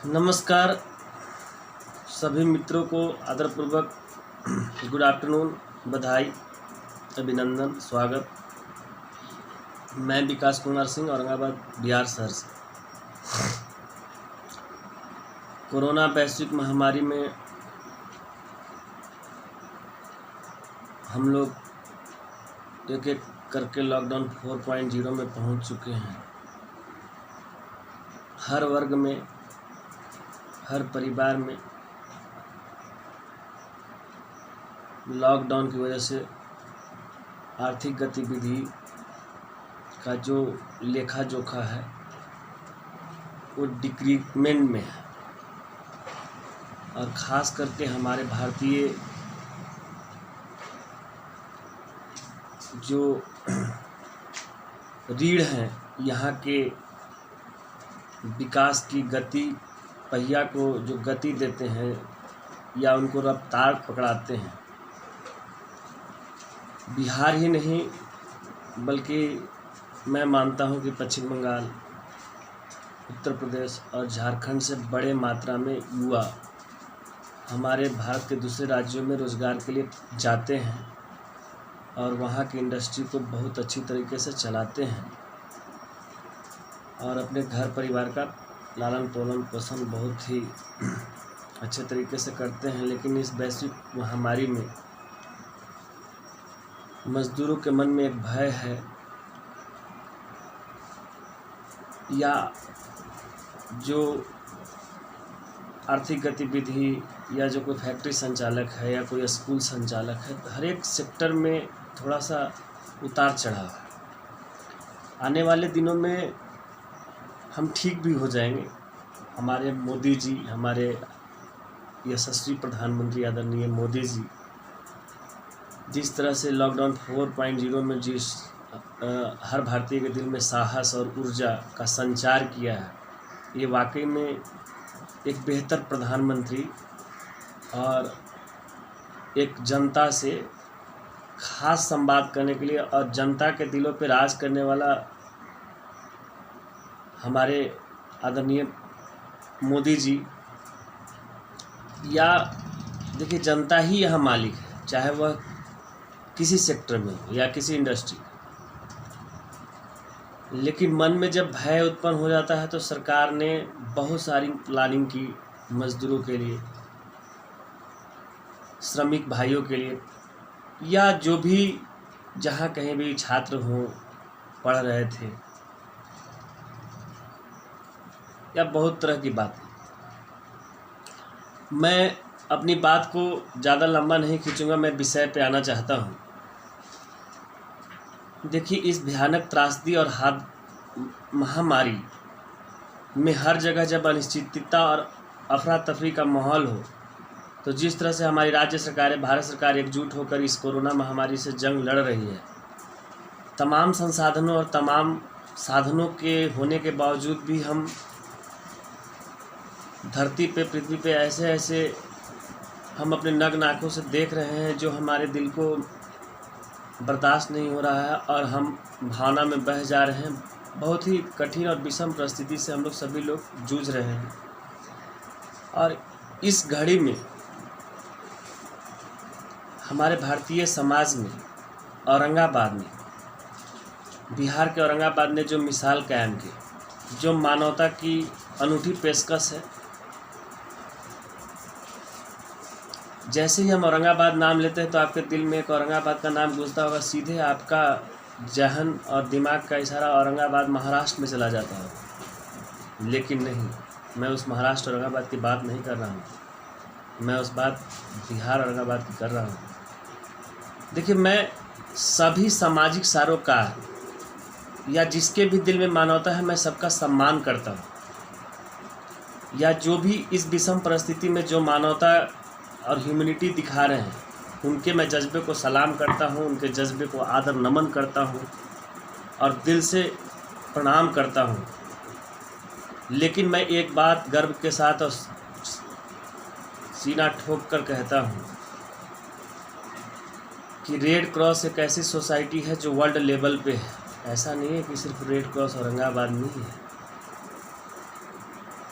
नमस्कार सभी मित्रों को आदरपूर्वक गुड आफ्टरनून, बधाई, अभिनंदन, स्वागत। मैं विकास कुमार सिंह, औरंगाबाद बिहार शहर से। कोरोना वैश्विक महामारी में हम लोग एक एक करके लॉकडाउन 4.0 में पहुंच चुके हैं। हर वर्ग में, हर परिवार में लॉकडाउन की वजह से आर्थिक गतिविधि का जो लेखा जोखा है वो डिक्रीमेंट में है। और ख़ास करके हमारे भारतीय जो रीढ़ हैं, यहाँ के विकास की गति, पहिया को जो गति देते हैं या उनको रफ्तार पकड़ाते हैं, बिहार ही नहीं बल्कि मैं मानता हूँ कि पश्चिम बंगाल, उत्तर प्रदेश और झारखंड से बड़े मात्रा में युवा हमारे भारत के दूसरे राज्यों में रोज़गार के लिए जाते हैं और वहाँ की इंडस्ट्री को बहुत अच्छी तरीके से चलाते हैं और अपने घर परिवार का लालन पालन पोषण बहुत ही अच्छे तरीके से करते हैं। लेकिन इस वैश्विक महामारी में मज़दूरों के मन में एक भय है, या जो आर्थिक गतिविधि या जो कोई फैक्ट्री संचालक है या कोई स्कूल संचालक है, हर एक सेक्टर में थोड़ा सा उतार चढ़ाव है। आने वाले दिनों में हम ठीक भी हो जाएंगे। हमारे मोदी जी, हमारे यशस्वी प्रधानमंत्री आदरणीय मोदी जी जिस तरह से लॉकडाउन 4.0 में जिस हर भारतीय के दिल में साहस और ऊर्जा का संचार किया है, ये वाकई में एक बेहतर प्रधानमंत्री और एक जनता से खास संवाद करने के लिए और जनता के दिलों पर राज करने वाला हमारे आदरणीय मोदी जी, या देखिए जनता ही यहाँ मालिक है, चाहे वह किसी सेक्टर में हो या किसी इंडस्ट्री। लेकिन मन में जब भय उत्पन्न हो जाता है तो सरकार ने बहुत सारी प्लानिंग की मज़दूरों के लिए, श्रमिक भाइयों के लिए, या जो भी जहाँ कहीं भी छात्र हों, पढ़ रहे थे, या बहुत तरह की बातें। मैं अपनी बात को ज़्यादा लंबा नहीं खींचूंगा, मैं विषय पे आना चाहता हूँ। देखिए, इस भयानक त्रासदी और महामारी में हर जगह जब अनिश्चितता और अफरा तफरी का माहौल हो, तो जिस तरह से हमारी राज्य सरकार, भारत सरकार एकजुट होकर इस कोरोना महामारी से जंग लड़ रही है, तमाम संसाधनों और तमाम साधनों के होने के बावजूद भी हम धरती पे, पृथ्वी पे ऐसे ऐसे हम अपने नग्न आँखों से देख रहे हैं जो हमारे दिल को बर्दाश्त नहीं हो रहा है और हम भावना में बह जा रहे हैं। बहुत ही कठिन और विषम परिस्थिति से हम लोग सभी लोग जूझ रहे हैं। और इस घड़ी में हमारे भारतीय समाज में, औरंगाबाद में, बिहार के औरंगाबाद ने जो मिसाल कायम की, जो मानवता की अनूठी पेशकश है। जैसे ही हम औरंगाबाद नाम लेते हैं तो आपके दिल में एक औरंगाबाद का नाम गूंजता होगा, सीधे आपका जहन और दिमाग का इशारा औरंगाबाद महाराष्ट्र में चला जाता है। लेकिन नहीं, मैं उस महाराष्ट्र औरंगाबाद की बात नहीं कर रहा हूँ, मैं उस बात बिहार औरंगाबाद की कर रहा हूँ। देखिए, मैं सभी सामाजिक सरोकार या जिसके भी दिल में मानवता है, मैं सबका सम्मान करता हूँ। या जो भी इस विषम परिस्थिति में जो मानवता और ह्यूमैनिटी दिखा रहे हैं, उनके मैं जज्बे को सलाम करता हूँ, उनके जज्बे को आदर नमन करता हूँ और दिल से प्रणाम करता हूँ। लेकिन मैं एक बात गर्व के साथ और सीना ठोक कर कहता हूँ कि रेड क्रॉस एक ऐसी सोसाइटी है जो वर्ल्ड लेवल पे है। ऐसा नहीं है कि सिर्फ रेड क्रॉस औरंगाबाद में ही है,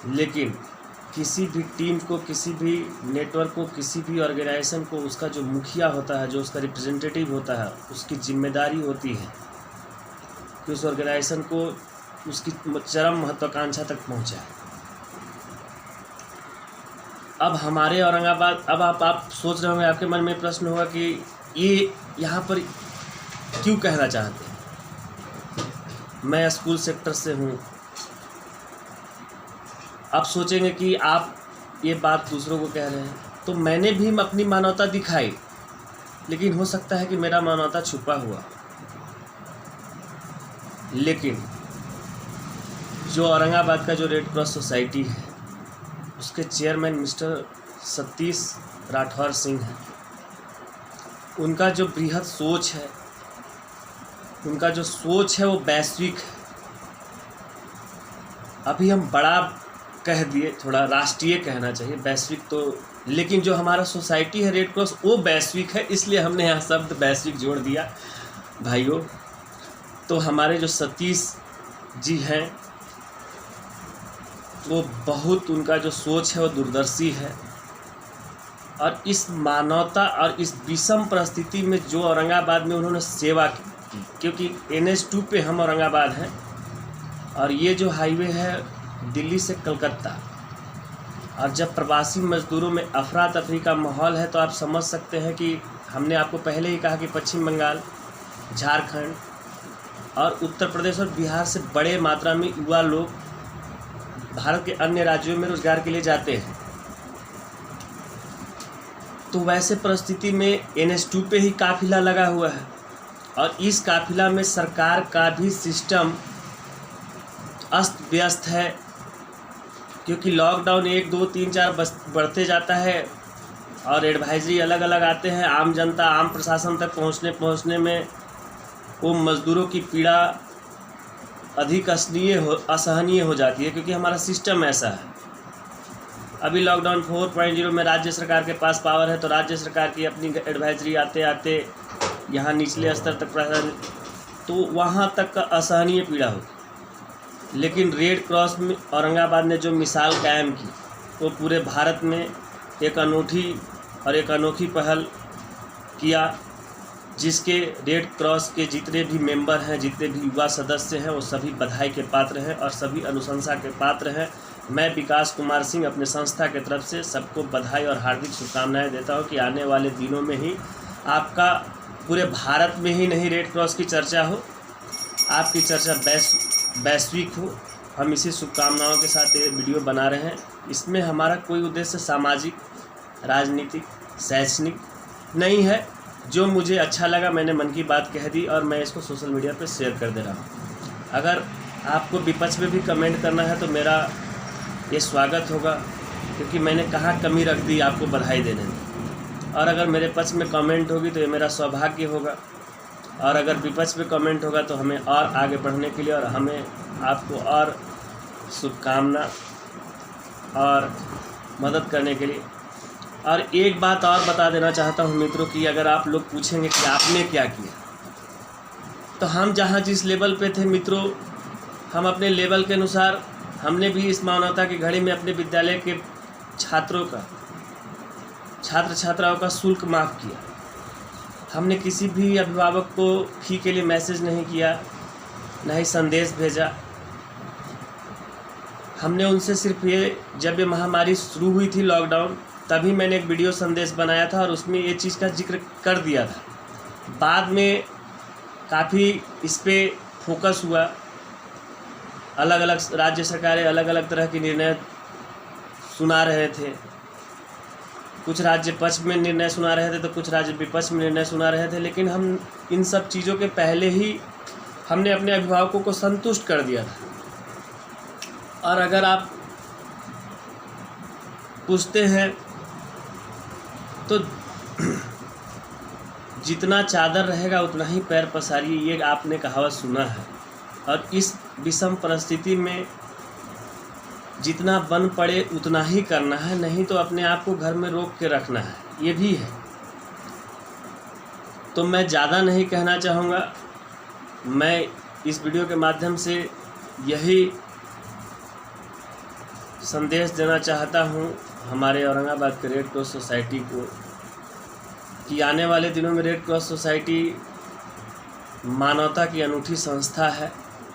लेकिन किसी भी टीम को, किसी भी नेटवर्क को, किसी भी ऑर्गेनाइजेशन को उसका जो मुखिया होता है, जो उसका रिप्रेजेंटेटिव होता है, उसकी जिम्मेदारी होती है कि उस ऑर्गेनाइजेशन को उसकी चरम महत्वाकांक्षा तक पहुंचाए। अब हमारे औरंगाबाद, अब आप सोच रहे होंगे, आपके मन में प्रश्न होगा कि ये यहाँ पर क्यों कहना चाहते हैं, मैं स्कूल सेक्टर से हूँ। आप सोचेंगे कि आप ये बात दूसरों को कह रहे हैं, तो मैंने भी अपनी मानवता दिखाई, लेकिन हो सकता है कि मेरा मानवता छुपा हुआ। लेकिन जो औरंगाबाद का जो रेड क्रॉस सोसाइटी है, उसके चेयरमैन मिस्टर सतीश राठौर सिंह हैं। उनका जो बृहद सोच है, उनका जो सोच है वो वैश्विक है। अभी हम बड़ा कह दिए, थोड़ा राष्ट्रीय कहना चाहिए, वैश्विक तो, लेकिन जो हमारा सोसाइटी है रेड क्रॉस वो वैश्विक है, इसलिए हमने यहाँ शब्द वैश्विक जोड़ दिया भाइयों। तो हमारे जो सतीश जी हैं वो बहुत, उनका जो सोच है वो दूरदर्शी है, और इस मानवता और इस विषम परिस्थिति में जो औरंगाबाद में उन्होंने सेवा की, क्योंकि NH2 पे हम औरंगाबाद हैं और ये जो हाईवे है दिल्ली से कलकत्ता, और जब प्रवासी मजदूरों में अफरा तफरी का माहौल है तो आप समझ सकते हैं कि हमने आपको पहले ही कहा कि पश्चिम बंगाल, झारखंड और उत्तर प्रदेश और बिहार से बड़े मात्रा में युवा लोग भारत के अन्य राज्यों में रोजगार के लिए जाते हैं। तो वैसे परिस्थिति में NH2 पे ही काफिला लगा हुआ है, और इस काफिला में सरकार का भी सिस्टम अस्त व्यस्त है, क्योंकि लॉकडाउन 1, 2, 3, 4 बढ़ते जाता है और एडवाइजरी अलग अलग आते हैं। आम जनता, आम प्रशासन तक पहुंचने में वो मज़दूरों की पीड़ा अधिक असहनीय हो जाती है, क्योंकि हमारा सिस्टम ऐसा है। अभी लॉकडाउन 4.0 में राज्य सरकार के पास पावर है, तो राज्य सरकार की अपनी एडवाइजरी आते आते यहाँ निचले स्तर तक तो वहाँ तक का असहनीय पीड़ा होगी। लेकिन रेड क्रॉस में औरंगाबाद ने जो मिसाल कायम की, वो पूरे भारत में एक अनोखी पहल किया, जिसके रेड क्रॉस के जितने भी मेंबर हैं, जितने भी युवा सदस्य हैं, वो सभी बधाई के पात्र हैं और सभी अनुशंसा के पात्र हैं। मैं विकास कुमार सिंह अपने संस्था के तरफ से सबको बधाई और हार्दिक शुभकामनाएं देता हूं कि आने वाले दिनों में ही आपका पूरे भारत में ही नहीं रेड क्रॉस की चर्चा हो, आपकी चर्चा वैश्विक हो। हम इसी शुभकामनाओं के साथ ये वीडियो बना रहे हैं। इसमें हमारा कोई उद्देश्य सामाजिक, राजनीतिक, शैक्षणिक नहीं है। जो मुझे अच्छा लगा मैंने मन की बात कह दी और मैं इसको सोशल मीडिया पर शेयर कर दे रहा हूँ। अगर आपको विपक्ष में भी कमेंट करना है तो मेरा ये स्वागत होगा, क्योंकि मैंने कहाँ कमी रख दी आपको बधाई देने में। और अगर मेरे पक्ष में कमेंट होगी तो ये मेरा सौभाग्य होगा, और अगर विपक्ष में कमेंट होगा तो हमें और आगे बढ़ने के लिए और हमें आपको और शुभकामना और मदद करने के लिए। और एक बात और बता देना चाहता हूँ मित्रों कि अगर आप लोग पूछेंगे कि आपने क्या किया, तो हम जहाँ जिस लेवल पे थे मित्रों, हम अपने लेवल के अनुसार हमने भी इस मानवता की घड़ी में अपने विद्यालय के छात्र छात्राओं का शुल्क माफ़ किया। हमने किसी भी अभिभावक को फी के लिए मैसेज नहीं किया, न ही संदेश भेजा। हमने उनसे सिर्फ ये, जब ये महामारी शुरू हुई थी लॉकडाउन, तभी मैंने एक वीडियो संदेश बनाया था और उसमें ये चीज़ का जिक्र कर दिया था। बाद में काफ़ी इस पे फोकस हुआ, अलग अलग राज्य सरकारें अलग अलग तरह के निर्णय सुना रहे थे। कुछ राज्य पक्ष में निर्णय सुना रहे थे तो कुछ राज्य विपक्ष में निर्णय सुना रहे थे, लेकिन हम इन सब चीज़ों के पहले ही हमने अपने अभिभावकों को संतुष्ट कर दिया था। और अगर आप पूछते हैं तो जितना चादर रहेगा उतना ही पैर पसारिए, ये आपने कहावत सुना है। और इस विषम परिस्थिति में जितना बन पड़े उतना ही करना है, नहीं तो अपने आप को घर में रोक के रखना है, ये भी है। तो मैं ज़्यादा नहीं कहना चाहूँगा, मैं इस वीडियो के माध्यम से यही संदेश देना चाहता हूँ हमारे औरंगाबाद के रेड क्रॉस सोसाइटी को कि आने वाले दिनों में रेड क्रॉस सोसाइटी मानवता की अनूठी संस्था है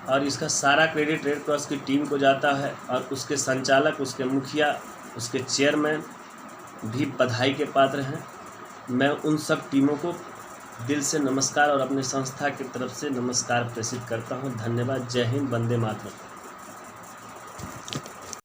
और इसका सारा क्रेडिट रेड क्रॉस की टीम को जाता है और उसके संचालक, उसके मुखिया, उसके चेयरमैन भी बधाई के पात्र हैं। मैं उन सब टीमों को दिल से नमस्कार और अपने संस्था की तरफ से नमस्कार प्रेषित करता हूं। धन्यवाद। जय हिंद, वंदे मातरम।